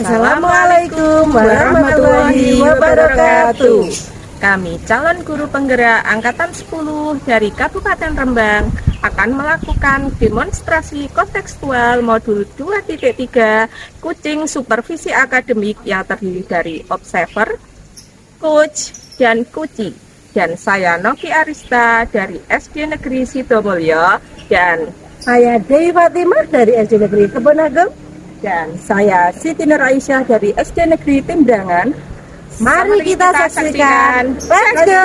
Assalamualaikum warahmatullahi wabarakatuh. Kami calon guru penggerak Angkatan 10 dari Kabupaten Rembang akan melakukan demonstrasi kontekstual modul 2.3 Kucing Supervisi Akademik yang terdiri dari observer, coach, dan kuci. Dan saya Novi Arista dari SD Negeri Sidomulyo, dan Saya Dewi Fatimah dari SD Negeri Kebonagem. dan saya Siti Nur Aisyah dari SD Negeri Timdangan. Mari kita saksikan. Let's go.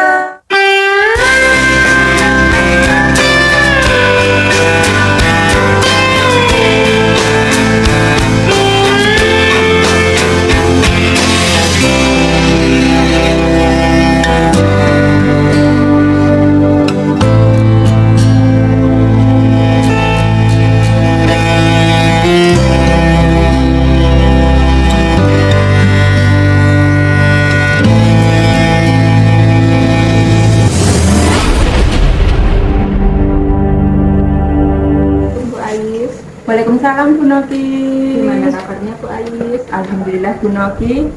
Waalaikumsalam Bu Noki. Gimana kabarnya Bu Ais? Alhamdulillah Bu Noki.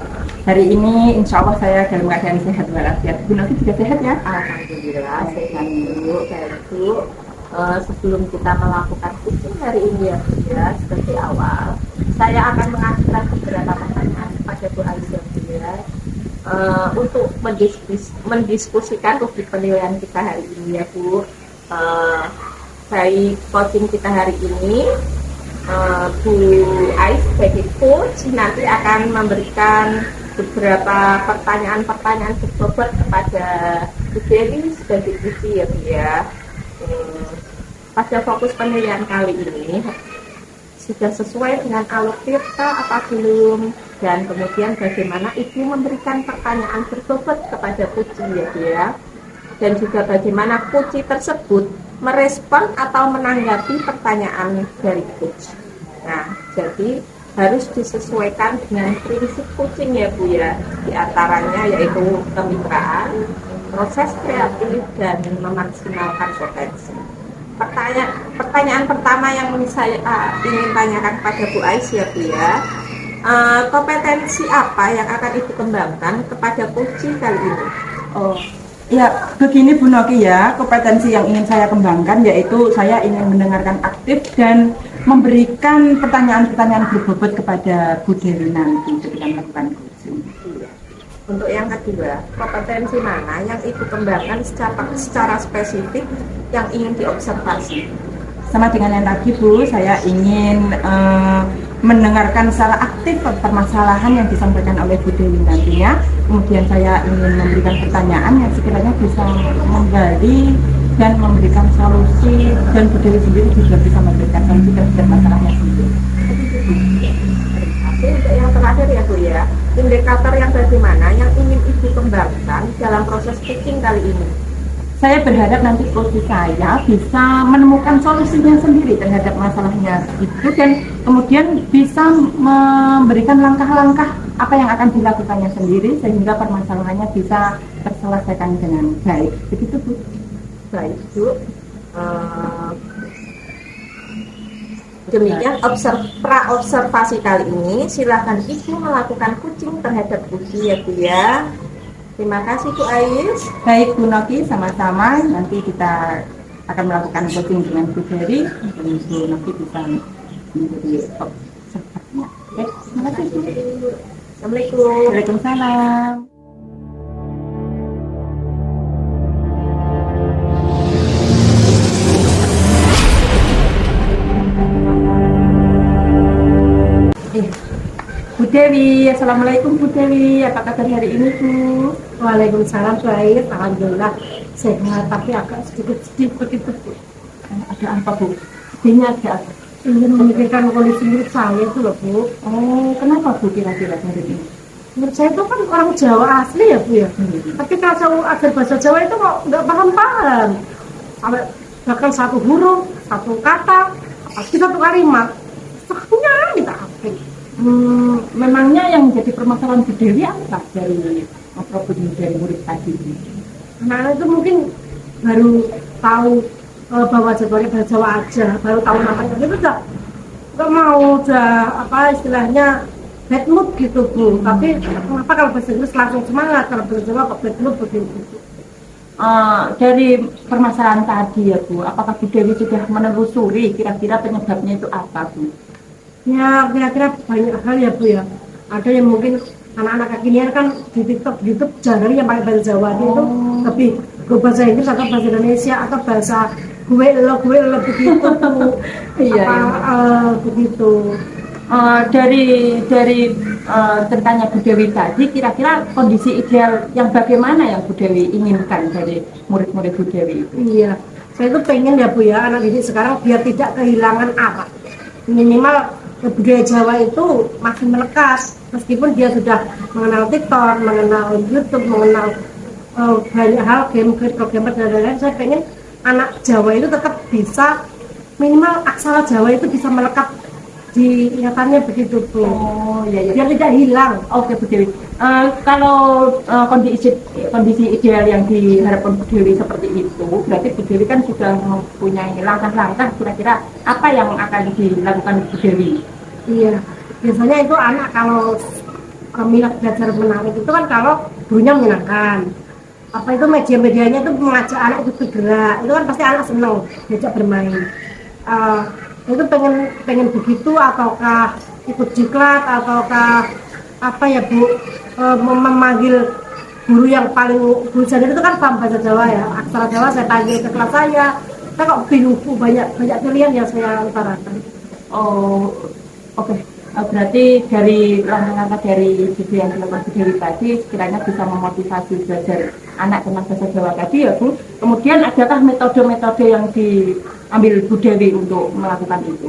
Hari ini insya Allah saya dalam keadaan sehat walafiat. Bu Noki juga sehat ya? Alhamdulillah sehat Bu. Baik Bu. Sebelum kita melakukan kucing hari ini ya Bu ya, seperti awal, saya akan mengajukan beberapa pertanyaan kepada Bu Ais ya Bu ya. Untuk mendiskusikan topik penilaian kita hari ini ya Bu. Baik coaching kita hari ini, Bu Ais sebagai coach nanti akan memberikan beberapa pertanyaan-pertanyaan berbobot kepada Bu Dewi sebagai kuci ya Bu ya. Pada fokus penilaian kali ini sudah sesuai dengan alur tirta apa belum, dan kemudian bagaimana Ibu memberikan pertanyaan berbobot kepada kuci ya Bu ya, dan juga bagaimana kuci tersebut merespon atau menanggapi pertanyaan dari coach. Nah, jadi harus disesuaikan dengan prinsip coaching ya Bu ya. Di antaranya yaitu kemitraan, proses kreatif, dan memaksimalkan potensi. Pertanyaan pertama yang saya ingin tanyakan kepada Bu Ais ya Bu ya. Kompetensi apa yang akan Ibu kembangkan kepada coach kali ini? Ya, begini Bu Noki ya, kompetensi yang ingin saya kembangkan yaitu saya ingin mendengarkan aktif dan memberikan pertanyaan-pertanyaan berbobot kepada Bu Dewi nanti ketika melakukan coaching. Untuk yang kedua, kompetensi mana yang Ibu kembangkan secara spesifik yang ingin diobservasi? Sama dengan yang tadi Bu, saya ingin mendengarkan secara aktif permasalahan yang disampaikan oleh Bu Dewi nantinya. Kemudian saya ingin memberikan pertanyaan yang sekiranya bisa menggali dan memberikan solusi, dan Bu Dewi sendiri juga bisa memberikan solusi terhadap masalahnya sendiri. Tapi untuk yang terakhir ya Bu ya, indikator yang bagaimana yang ingin Ibu kembangkan dalam proses coaching kali ini? Saya berharap nanti coach saya bisa menemukan solusinya sendiri terhadap masalahnya itu, dan kemudian bisa memberikan langkah-langkah apa yang akan dilakukannya sendiri sehingga permasalahannya bisa terselesaikan dengan baik. Begitu Bu. Baik Bu. Demikian pra-observasi kali ini. Silahkan Ibu melakukan kucing terhadap kucing ya Bu ya. Terima kasih Bu Ais. Baik Bu Noki, sama-sama. Nanti kita akan melakukan coaching dengan Bu Dewi dan Bu Noki bisa menjadi observernya. Oke, terima kasih Bu. Assalamualaikum. Waalaikumsalam. Bu Dewi, Assalamualaikum Bu Dewi, apa kabar hari ini Bu? Waalaikumsalam Bu Ais. Alhamdulillah sehat, tapi agak sedikit sedih begitu Bu. Ada apa Bu? Sedihnya ada apa? Ingin memikirkan kondisi menurut saya itu loh Bu. Oh, kenapa Bu kira-kira hari ini? Menurut saya itu kan orang Jawa asli ya Bu ya. Tapi kalau saya ajar bahasa Jawa itu kok nggak paham-paham. Sampai bahkan satu huruf, satu kata, apalagi satu kalimat, satunya minta hafal. Memangnya yang jadi permasalahan Bu Dewi apa dari problem dari murid tadi? Anak itu mungkin baru tahu bahwa Jawa bahasa Jawa aja, baru tahu namanya itu udah nggak mau, udah apa istilahnya bad mood gitu Bu. Tapi kenapa kalau bahasa Inggris langsung semangat, kalau bahasa Jawa kok bad mood begitu. Dari permasalahan tadi ya Bu, apakah Bu Dewi sudah menelusuri kira-kira penyebabnya itu apa Bu? Ya kira-kira banyak hal ya Bu ya. Ada yang mungkin anak-anak kekinian kan di TikTok, YouTube jarang yang pakai bahasa Jawa, dia itu lebih ke bahasa Inggris atau bahasa Indonesia atau bahasa gue lo begitu Bu. Iya. Begitu. Dari ceritanya Bu Dewi tadi, kira-kira kondisi ideal yang bagaimana yang Bu Dewi inginkan dari murid-murid Bu Dewi itu? Iya, saya itu pengen ya Bu ya, anak didik sekarang biar tidak kehilangan arah. Minimal budaya Jawa itu masih melekat, meskipun dia sudah mengenal TikTok, mengenal YouTube, mengenal banyak hal, game-game dan lain-lain. Saya pengen anak Jawa itu tetap bisa, minimal aksara Jawa itu bisa melekat di ingatannya begitu Bu. Oh iya, iya. Biar tidak hilang. Oke Bu Dewi, kalau kondisi ideal yang diharapkan Bu Dewi seperti itu, berarti Bu Dewi kan sudah mempunyai langkah-langkah kira-kira apa yang akan dilakukan Bu Dewi? Iya, biasanya itu anak kalau minat belajar menarik itu kan kalau gurunya menyenangkan. Apa itu media-medianya itu mengajak anak itu bergerak, itu kan pasti anak senang diajak bermain. Itu pengen begitu, ataukah ikut diklat, ataukah apa ya Bu, memanggil guru yang paling guru itu kan paham bahasa Jawa ya, aksara Jawa saya panggil ke kelas saya kok bingung Bu, banyak pilihan yang saya utarakan. Oh oke. Berarti dari langkah-langkah dari video yang dilakukan Bu Dewi tadi sekiranya bisa memotivasi belajar anak tentang bahasa Jawa tadi ya Bu. Kemudian adakah metode-metode yang diambil Bu Dewi untuk melakukan itu?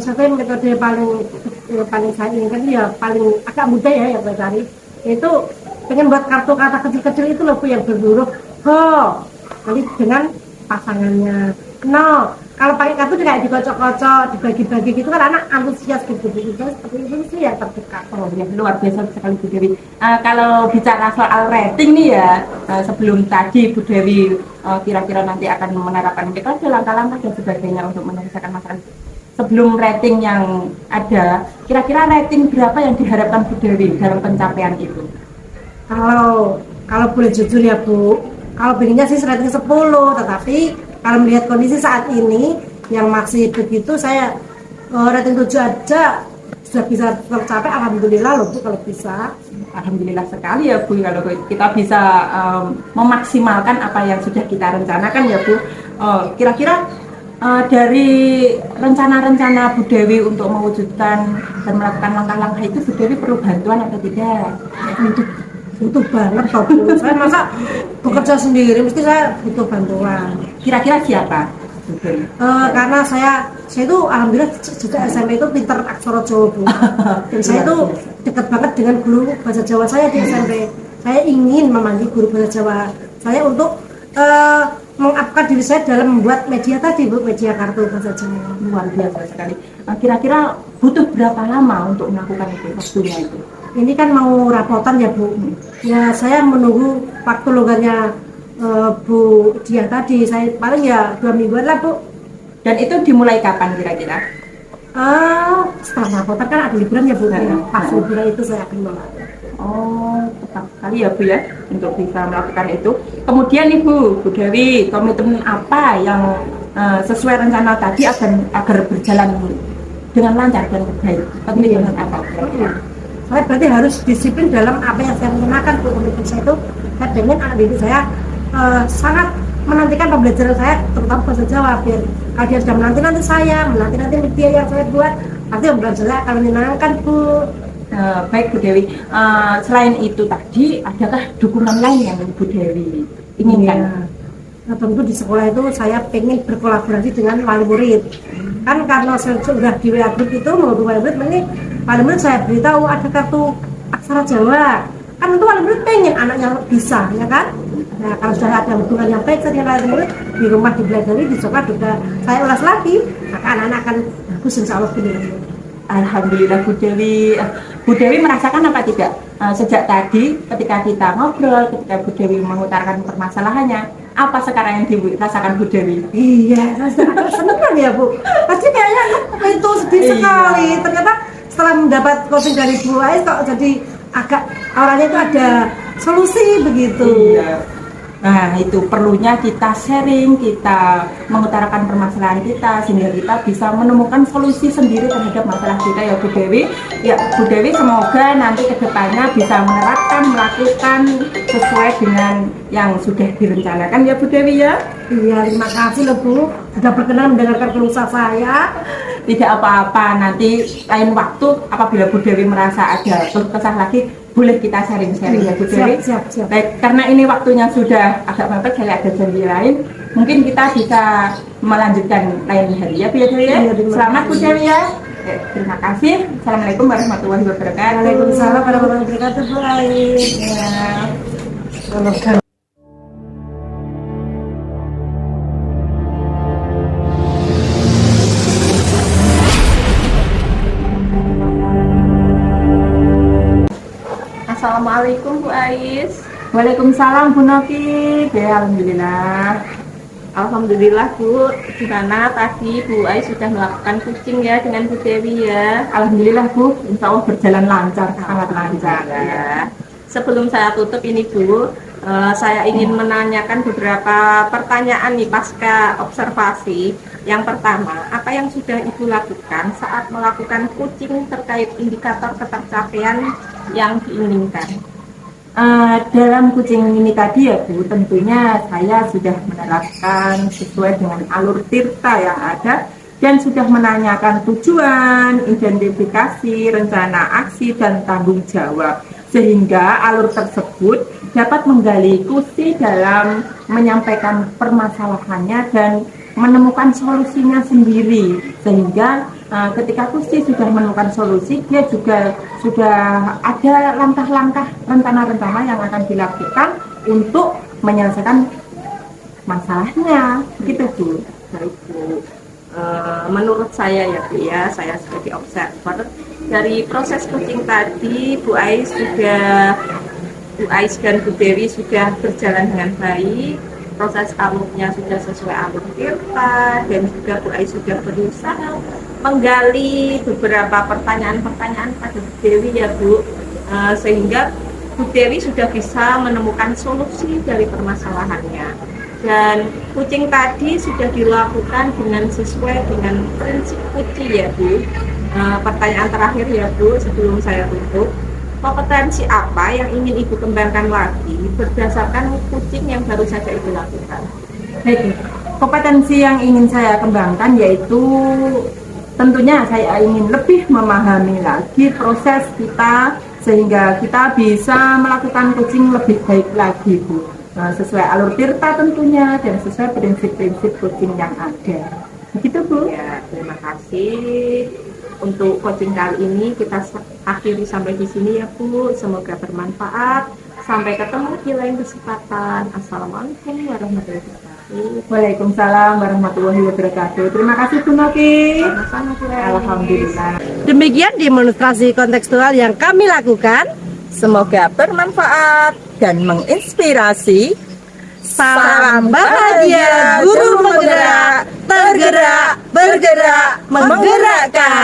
Saya metode paling saya inginkan ya paling agak mudah ya yang saya cari, itu pengen buat kartu kata kecil-kecil itu loh Bu, yang berhuruf ho, nanti dengan pasangannya no. Kalau pakai kartu kayak dikocok-kocok, dibagi-bagi gitu kan anak antusias gitu. Seperti itu sih yang terdekat. Oh ya, luar biasa sekali Bu Dewi. Kalau bicara soal rating nih ya, sebelum tadi Bu Dewi kira-kira nanti akan menerapkan metode, langkah-langkah dan sebagainya untuk menyelesaikan masalah. Sebelum rating yang ada, kira-kira rating berapa yang diharapkan Bu Dewi dalam pencapaian itu? Kalau boleh jujur ya Bu, kalau pengennya sih rating 10, tetapi kalau melihat kondisi saat ini yang masih begitu, saya rating 7 aja sudah bisa tercapai, alhamdulillah loh Bu kalau bisa. Alhamdulillah sekali ya Bu, kalau kita bisa memaksimalkan apa yang sudah kita rencanakan ya Bu. Kira-kira dari rencana-rencana Bu Dewi untuk mewujudkan dan melakukan langkah-langkah itu, Bu Dewi perlu bantuan atau tidak? Butuh banget toh Bu. Saya masa bekerja sendiri, mesti saya butuh bantuan. Kira-kira siapa? Karena saya itu alhamdulillah sejak SMP itu pintar aksara Jawa Bu. Dan saya itu dekat banget dengan guru bahasa Jawa saya di SMP. Saya ingin memanggil guru bahasa Jawa saya untuk mengupkan diri saya dalam membuat media tadi Bu, media kartu bahasa Jawa. Luar biasa sekali. Kira-kira butuh berapa lama untuk melakukan itu, waktunya itu? Ini kan mau rapotan ya Bu. Ya saya menunggu waktu longgarnya Bu Dia tadi. Saya paling ya 2 mingguan lah Bu. Dan itu dimulai kapan kira-kira? Setelah rapotan kan ada liburan ya Bu. Pas liburan itu saya akan mulai. Oh, tepat sekali ya Bu ya, untuk bisa melakukan itu. Kemudian Ibu, Bu Dewi, komitmen apa yang sesuai rencana tadi agar berjalan dengan lancar dan baik? Komitmen apa? Saya berarti harus disiplin dalam apa yang saya rencanakan Bu. Komitmen saya itu, saya pengen anak didik saya sangat menantikan pembelajaran saya, terutama bahasa Jawa, biar kalau dia sudah menanti saya, menanti media yang saya buat, nanti pembelajaran saya akan menyenangkan Bu. Baik Bu Dewi, selain itu tadi, adakah dukungan lain yang Bu Dewi inginkan? Nah, tentu di sekolah itu saya pengen berkolaborasi dengan wali murid. Kan karena saya sudah di WA Group itu menghubungi wali murid, ini wali murid saya beritahu ada kartu aksara Jawa. Kan tentu wali murid pengen anaknya bisa, ya kan? Nah, kalau sudah ada hubungan yang baik dengan wali murid, di rumah dipelajari, di sekolah juga saya ulas lagi, maka anak-anak akan bagus insya Allah. Alhamdulillah Bu Dewi. Bu Dewi merasakan apa tidak? Sejak tadi ketika kita ngobrol, ketika Bu Dewi mengutarakan permasalahannya, apa sekarang yang dirasakan Bu Dewi? Iya, saya senang ya Bu. Pasti kayaknya itu sedih sekali. Ternyata setelah mendapat coaching dari Bu Ais kok jadi agak awalnya itu ada solusi begitu. Iya. Nah, itu perlunya kita sharing, kita mengutarakan permasalahan kita sehingga kita bisa menemukan solusi sendiri terhadap masalah kita ya Bu Dewi. Ya Bu Dewi, semoga nanti kedepannya bisa menerapkan, melakukan sesuai dengan yang sudah direncanakan ya Bu Dewi ya. Iya, terima kasih loh Bu sudah berkenan mendengarkan keluh saya. Tidak apa-apa, nanti lain waktu apabila Bu Dewi merasa ada keluh kesah lagi, boleh kita sharing-sharing ya Bu Dewi. Siap. Baik, karena ini waktunya sudah agak mepet, saya ada janji lain, mungkin kita bisa melanjutkan lain hari ya Bu Dewi ya. Iya, terima Selamat Bu kasih. Dewi ya. Terima kasih. Assalamualaikum warahmatullahi wabarakatuh. Waalaikumsalam warahmatullahi wabarakatuh Bu Ais. Ya. Assalamualaikum Bu Ais. Waalaikumsalam Bu Noki. Ya, alhamdulillah. Alhamdulillah Bu, gimana tadi Bu Ais sudah melakukan kucing ya dengan Bu Dewi ya? Alhamdulillah Bu, insya Allah berjalan lancar, sangat lancar Ya. Sebelum saya tutup ini Bu, saya ingin menanyakan beberapa pertanyaan nih pasca observasi. Yang pertama, apa yang sudah Ibu lakukan saat melakukan kucing terkait indikator ketercapaian yang diinginkan? Dalam kucing ini tadi ya Bu, tentunya saya sudah menerapkan sesuai dengan alur tirta yang ada dan sudah menanyakan tujuan, identifikasi, rencana aksi, dan tanggung jawab sehingga alur tersebut dapat menggali kunci dalam menyampaikan permasalahannya dan menemukan solusinya sendiri sehingga ketika Kusti sudah menemukan solusi, dia juga sudah ada langkah-langkah rencana-rencana yang akan dilakukan untuk menyelesaikan masalahnya gitu Bu. Baik Bu, menurut saya ya Bu ya, saya sebagai observer dari proses kucing tadi Bu Ais dan Bu Dewi sudah berjalan dengan baik, proses alurnya sudah sesuai alur tirta dan juga Bu Ais sudah berusaha menggali beberapa pertanyaan-pertanyaan pada Bu Dewi ya Bu, sehingga Bu Dewi sudah bisa menemukan solusi dari permasalahannya. Dan kucing tadi sudah dilakukan dengan sesuai dengan prinsip kucing ya Bu. Pertanyaan terakhir ya Bu sebelum saya tutup, kompetensi apa yang ingin Ibu kembangkan lagi berdasarkan kucing yang baru saja Ibu lakukan? Baik, kompetensi yang ingin saya kembangkan yaitu tentunya saya ingin lebih memahami lagi proses kita sehingga kita bisa melakukan kucing lebih baik lagi Bu. Sesuai alur tirta tentunya dan sesuai prinsip-prinsip kucing yang ada. Begitu Bu. Ya, terima kasih. Untuk coaching kali ini kita akhiri sampai di sini ya Bu. Semoga bermanfaat. Sampai ketemu di lain kesempatan. Assalamualaikum warahmatullahi wabarakatuh. Waalaikumsalam warahmatullahi wabarakatuh. Terima kasih Bu Noki. Sama-sama Bu Ais. Alhamdulillah. Demikian demonstrasi kontekstual yang kami lakukan. Semoga bermanfaat dan menginspirasi. Salam bahagia, guru penggerak, tergerak, bergerak, menggerakkan.